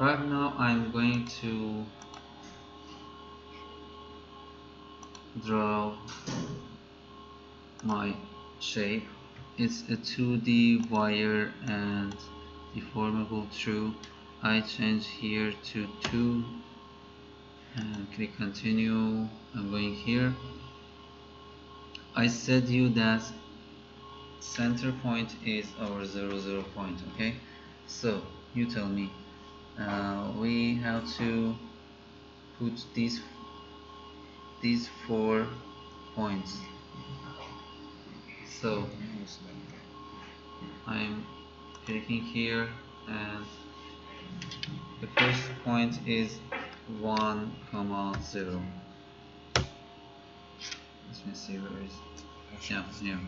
Right now I'm going to draw my shape. It's a 2D wire and deformable true. I change here to 2 and click continue. I'm going here. I said you that center point is our 0 point. Okay, so you tell me. We have to put these 4 points. So I'm clicking here, and the first point is 1, 0. Let me see where is it. Yeah, here.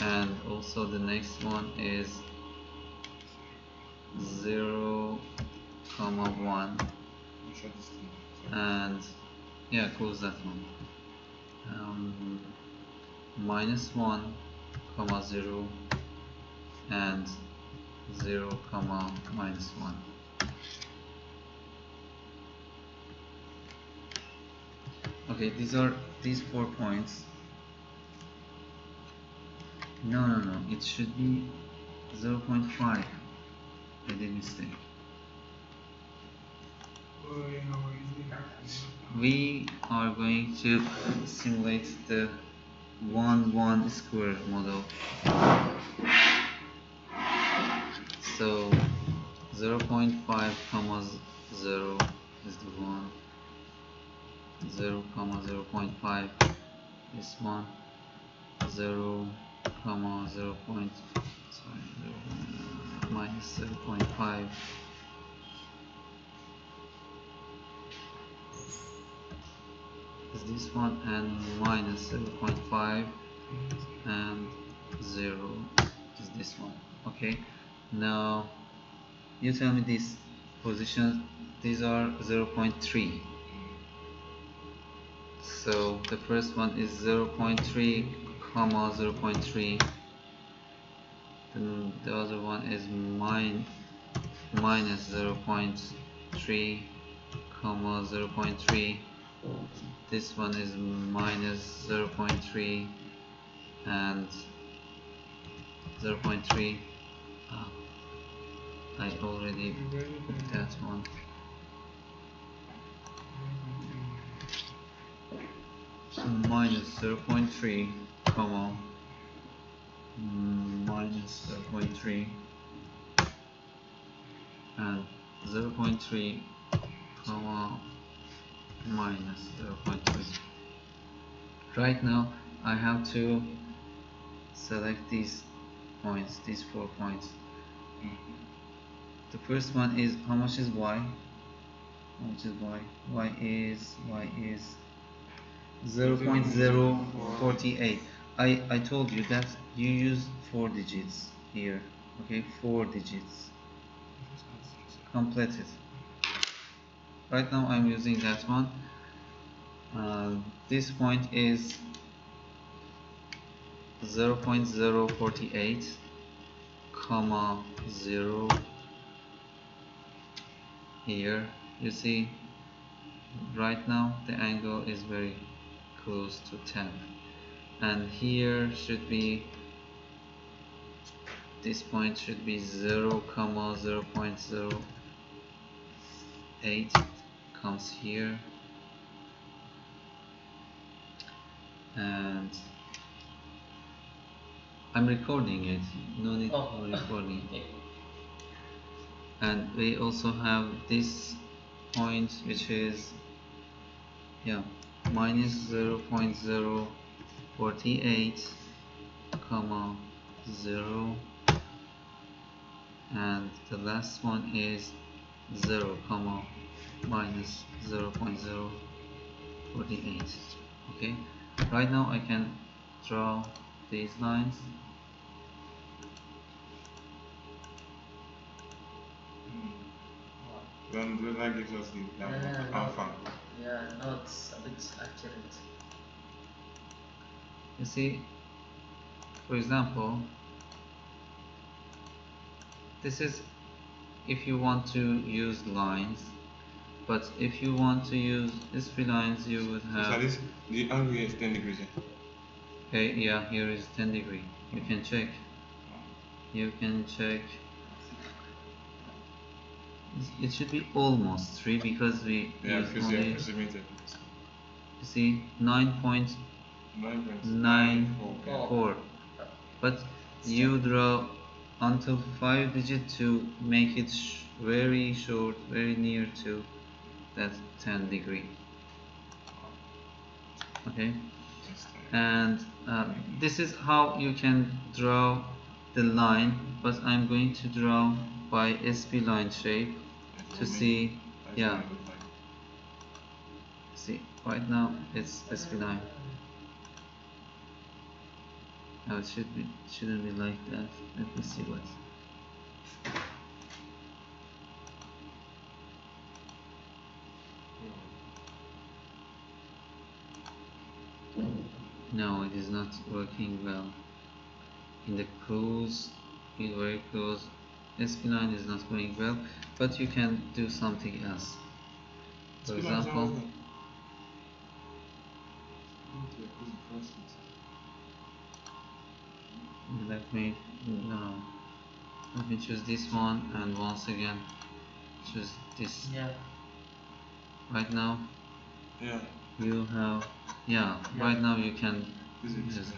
And also the next one is 0, 1, and yeah, close that one. -1, 0, and 0, -1. Okay, these 4 points. No, it should be 0.5. I did mistake. We are going to simulate the 1 square model. So 0.5, 0 is the 1. 0, 0.5 this one. 0, 0 point, sorry, -0.5 is this one, and -0.5 and 0 is this one. Okay, now you tell me these positions. These are 0.3. So the first one is 0.3, 0.3. Then the other one is minus 0.3, 0.3. This one is minus 0.3 and 0.3. I already put that one. Minus 0.3, minus 0.3 and 0.3, minus 0.3. Right now I have to select these points, these 4 points. The first one is, how much is y? How much is y? Y is 0.048. I told you that you use 4 digits here. Okay, 4 digits. Complete it. Right now I'm using that one. This point is 0.048, 0. Here you see, right now the angle is very close to 10, and here should be, this point should be 0, 0.08 comes here, and I'm recording it, no need for recording. And we also have this point, which is minus 0.048, 0, and the last one is 0, minus 0.048. Okay, right now I can draw these lines. Then that gives us the alpha. Yeah, no, it's a bit accurate. You see, for example, this is if you want to use lines, but if you want to use SP lines, you would So have. this the angle here is 10 degrees. Okay, yeah, here is 10 degree. You can check. You can check. It should be almost 3 because we use because only. you estimated. You see, 9.94. But you draw until 5 digit to make it very short, very near to that 10 degree. Okay, and this is how you can draw the line, but I'm going to draw by SP line shape to see. Yeah, see, right now it's SP line. No, it shouldn't be like that. Let me see what. No, it is not working well. In the cruise, feel very close. SP9 is not going well, but you can do something else. For example, let me no, let me choose this one, and once again choose this. Yeah. Right now, yeah, you have right now you can just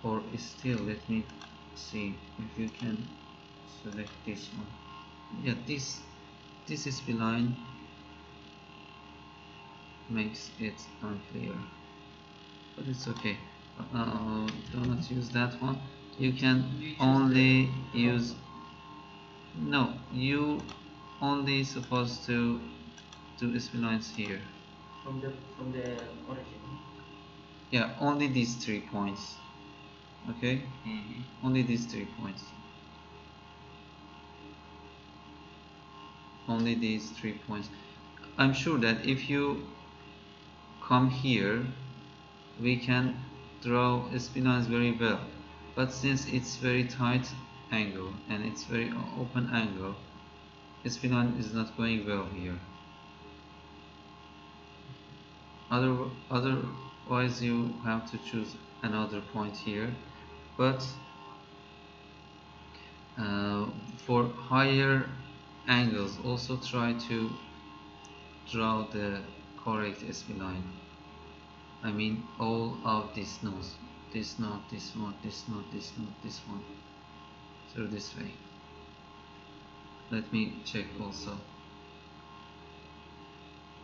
or still let me see if you can select this one. Yeah, this SP line makes it unclear, but it's okay. Do not use that one. You can only use. No, you only supposed to do SP lines here. From the origin. Yeah, only these 3 points. Okay, only these 3 points. Only these 3 points. I'm sure that if you come here, we can draw SP lines very well, but since it's very tight angle and it's very open angle, SP line is not going well here. Otherwise you have to choose another point here, but for higher angles also try to draw the correct SP line. I mean all of these nodes, this node, this node, this node, this node, this one, through this way. Let me check also.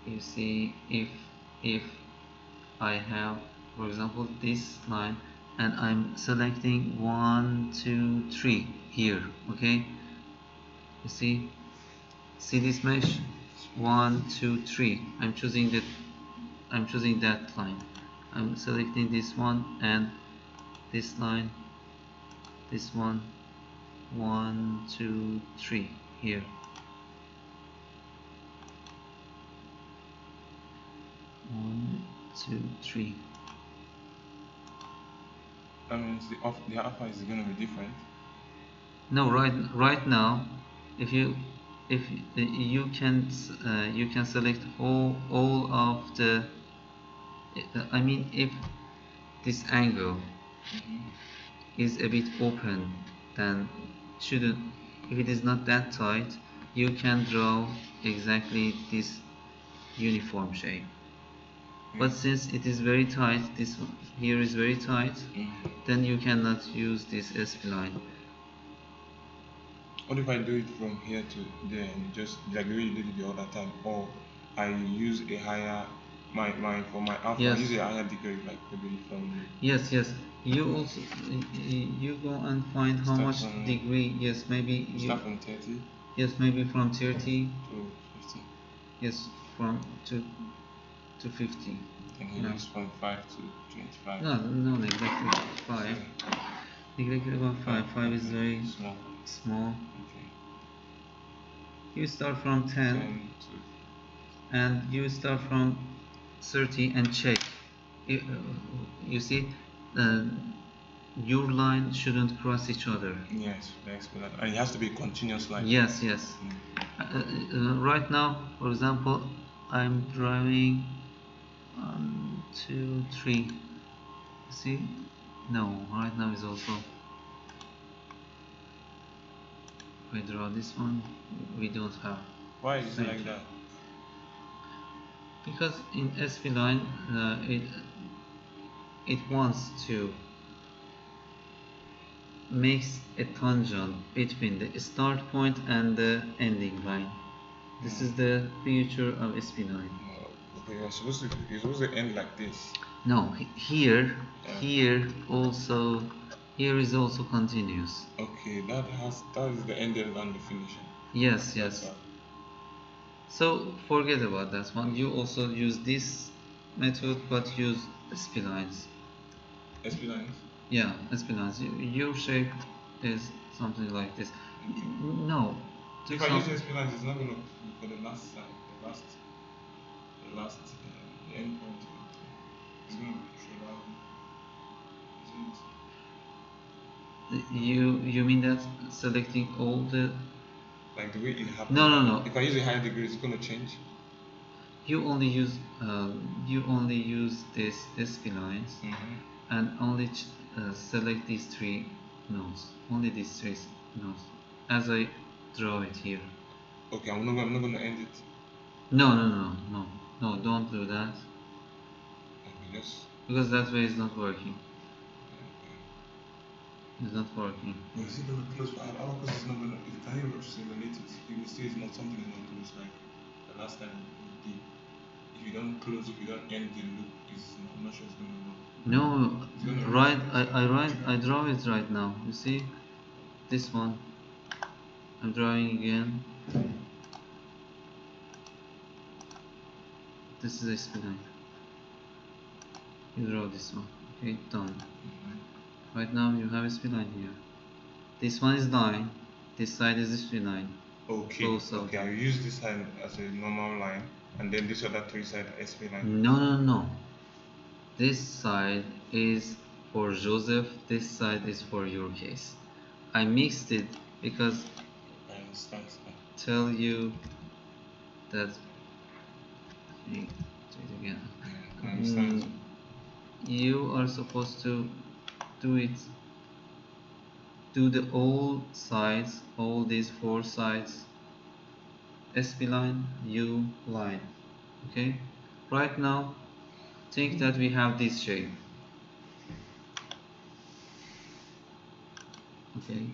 You see, if I have, for example, this line, and I'm selecting 1, 2, 3 here, okay? You see this mesh, 1, 2, 3. I'm choosing that line. I'm selecting this one and this line, this one, 1, 2, 3 here. 1, 2, 3. That means the alpha is going to be different. No, right now, if you can select all of the. I mean, if this angle is a bit open, then shouldn't. If it is not that tight, you can draw exactly this uniform shape. But since it is very tight, this one here is very tight, then you cannot use this SP line. What if I do it from here to there and just like the way you did it the other time, or I use a higher for my alpha, Yes. I use a higher degree, like maybe from. Yes. You also you go and find how much degree. Yes, maybe you start from 30. Yes, maybe from 30 to 50. Yes, from to 50. And he use from 5 to 25. No, exactly 5. Exactly about 5. 5 is very small. Okay. You start from 10 and you start from 30 and check. You see, your line shouldn't cross each other. Yes, and it has to be a continuous line. Yes, yes. Right now, for example, I'm drawing 1, 2, 3. See? No, right now is also. If I draw this one, we don't have. Why is it like that? Because in SP line, it wants to makes a tangent between the start point and the ending line. This is the feature of SP9. Okay, you're supposed to end like this. No, here also, here is also continuous. Okay, that is the ending and the finishing. Yes, yes. So forget about that one. You also use this method, but use SP lines. SP lines? Yeah, SP lines. Your shape is something like this. No. If I use SP lines, it's not going to for the last side, the end point. It's going to show that. You mean that selecting all the. Like the way it happens. No. If I use a higher degree, it's going to change. You only use this SP lines, and only select these 3 nodes. Only these 3 nodes, as I draw it here. Okay, I'm not going to end it. No. Don't do that. Okay, yes. Because that way is not working. It's not working. Well, is it going to close? Abaqus is not going to. If can you simulate it, you will see it's not something is not close like the last time we did. If you don't close, if you don't end the loop, I'm not sure it's going to work. No, right. I draw it right now. You see, this one. I'm drawing again. This is a spline. You draw this one. Okay, done. Right now you have a spline here. This one is line. This side is a spline. Okay. Okay, I'll use this line as a normal line, and then this other 3 side SP line. No. This side is for Joseph. This side is for your case. I mixed it because I understand. Tell you that. Let me do it again. I understand. You are supposed to do the all sides, all these 4 sides, SP line, U line. Okay? Right now, think that we have this shape. Okay?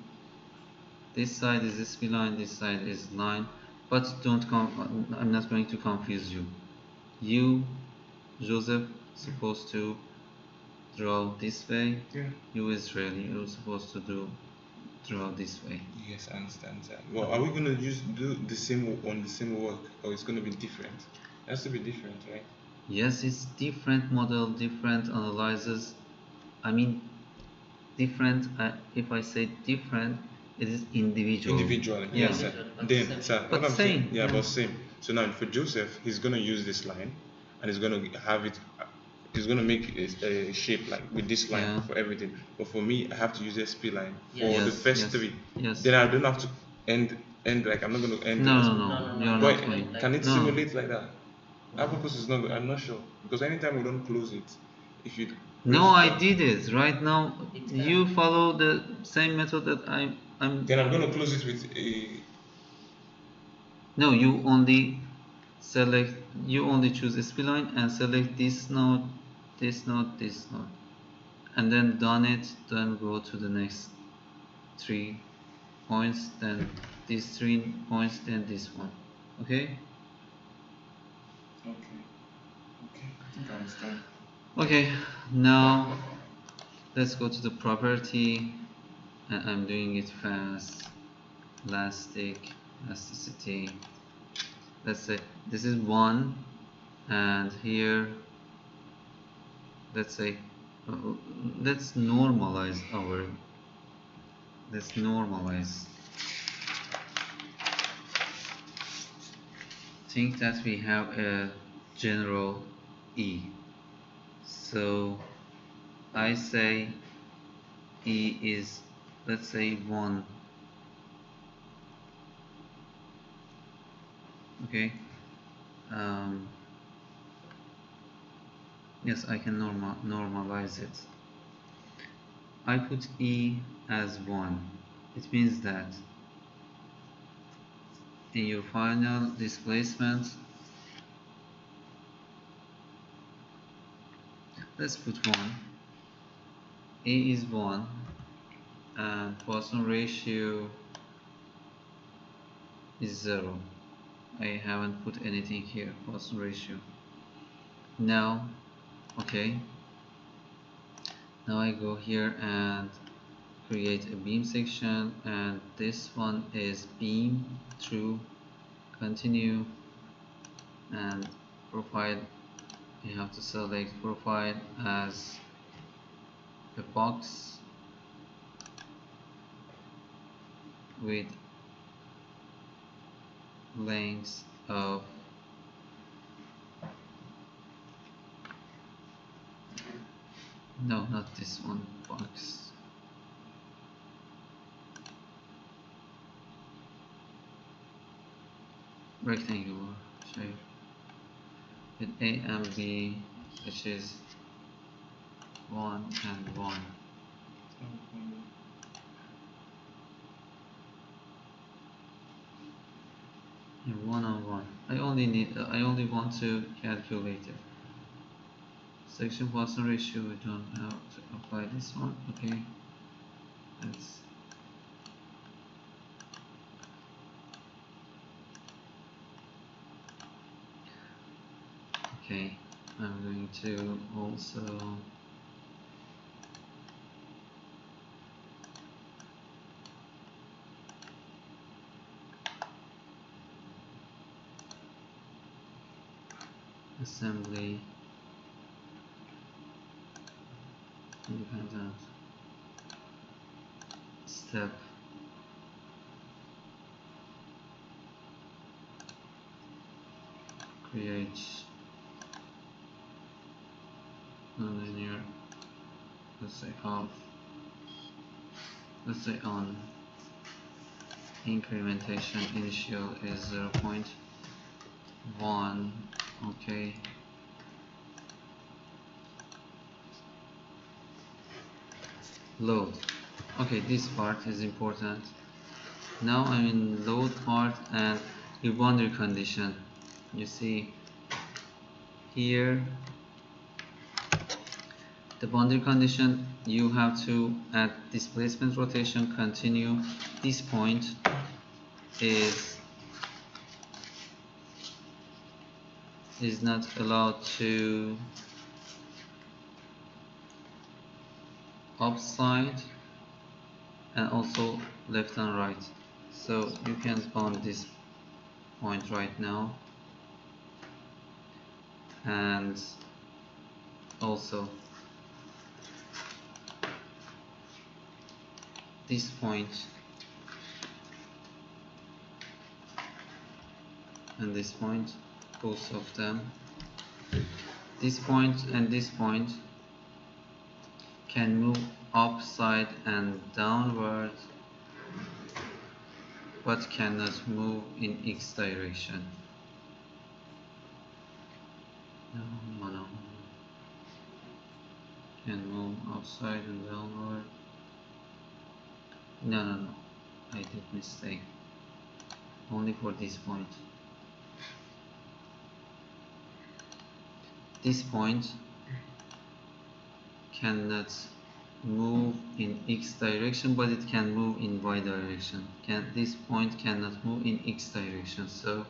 This side is SP line, this side is line, but I'm not going to confuse you. You, Joseph, supposed to draw this way. Yeah. You, Israel, you're supposed to draw this way. Yes, I understand that. Well, are we going to do the same work, or it's going to be different? It has to be different, right? Yes, it's different model, different analyzes. I mean, different. If I say different, it is individual. Individually, yeah. yes, sir. Then, sir, but what I'm same. saying, but same. So now for Joseph, he's going to use this line, and he's going to have it. He's going to make a shape like with this line for everything. But for me, I have to use SP line for the first 3. Yes. Then I don't have to end like I'm not going to end. No. You're not going. Can it simulate like that? Abaqus is not. I'm not sure because anytime we don't close it, if you. No, I did it right now. You follow the same method that I'm. Then I'm going to close it with a. No, you only select. You only choose SP line and select this node, this node, this node, and then done it. Then go to the next 3 points. Then these 3 points. Then this one. Okay. Okay. I think I understand. Okay, now let's go to the property, and I'm doing it fast. Elasticity. Let's say this is 1, and here, let's say, let's normalize. Think that we have a general E. So I say E is, let's say, 1. Okay. Yes, I can normalize it. I put E as 1. It means that in your final displacement, let's put 1. E is 1 and Poisson ratio is 0. I haven't put anything here, Poisson ratio. Now, okay. Now I go here and create a beam section, and this one is beam through, continue, and profile. You have to select profile as a box with length of no, not this one, box. Rectangular shape with A and B, which is 1 and 1. And 1 on 1. I only want to calculate it. Section Poisson ratio, we don't have to apply this one. Okay. Let's okay. I'm going to also assembly independent step create nonlinear, let's say half, let's say on incrementation initial is 0.1. okay. Load. Okay, this part is important. Now I'm in load part and the boundary condition. You see here the boundary condition, you have to at displacement rotation continue. This point is not allowed to upside and also left and right. So you can bound this point right now, and also this point and this point, both of them. This point and this point can move upside and downward, but cannot move in x direction. No. Can move upside and downward. No. I did mistake. Only for this point. This point cannot move in x direction, but it can move in y direction. This point cannot move in x direction. So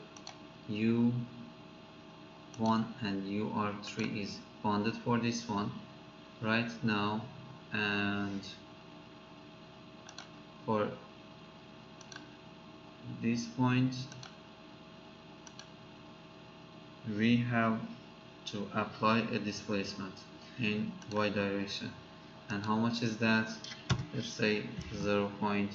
u1 and ur3 is bounded for this one right now, and for this point we have to apply a displacement in y direction. And how much is that? Let's say 0.05.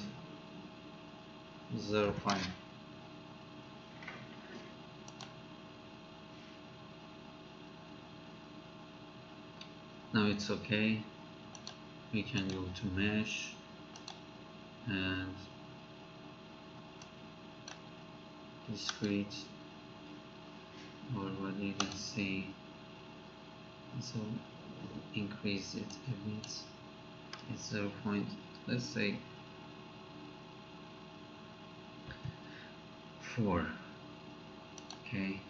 Now it's okay. we can go to mesh and discrete, or what you can see, so increase it a bit. It's 0. Let's say 4. Okay,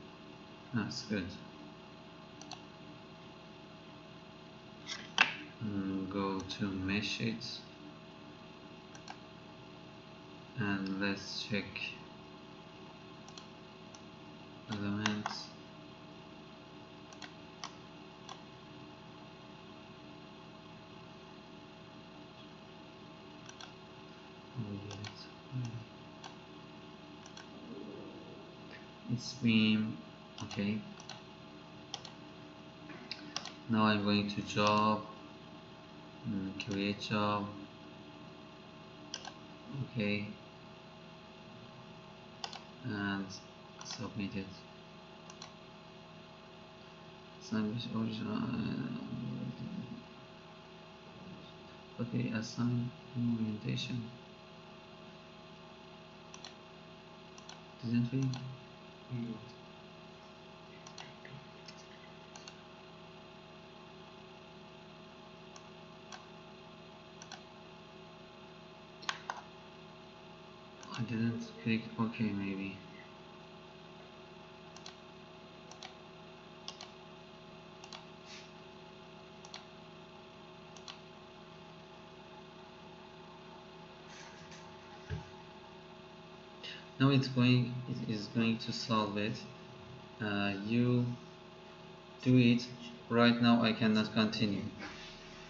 that's good. Go to mesh it and let's check elements. It's beam. Okay, now I'm going to job, create job. Okay, and submit it. Submit original. Okay, assign orientation. Didn't we? I didn't click OK maybe. Now it is going to solve it. You do it right now. I cannot continue.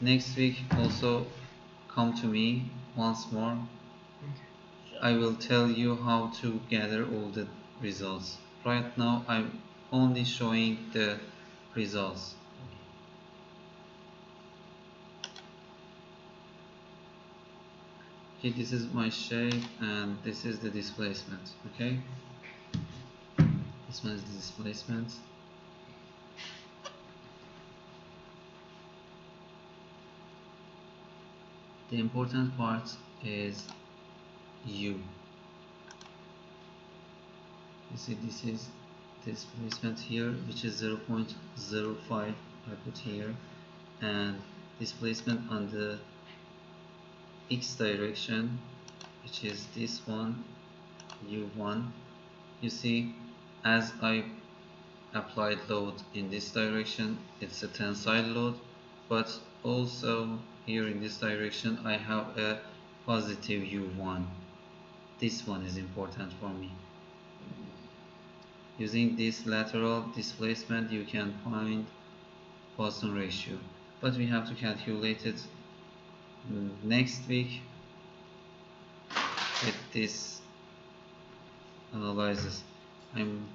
Next week also come to me once more. I will tell you how to gather all the results. Right now I'm only showing the results. Okay, this is my shape and this is the displacement. Okay, this one is the displacement. The important part is U. You see, this is displacement here, which is 0.05. I put here, and displacement on the x direction, which is this one, U1. You see, as I applied load in this direction, it's a tensile load, but also here in this direction I have a positive U1. This one is important for me. Using this lateral displacement you can find Poisson ratio, but we have to calculate it next week with this analysis. I'm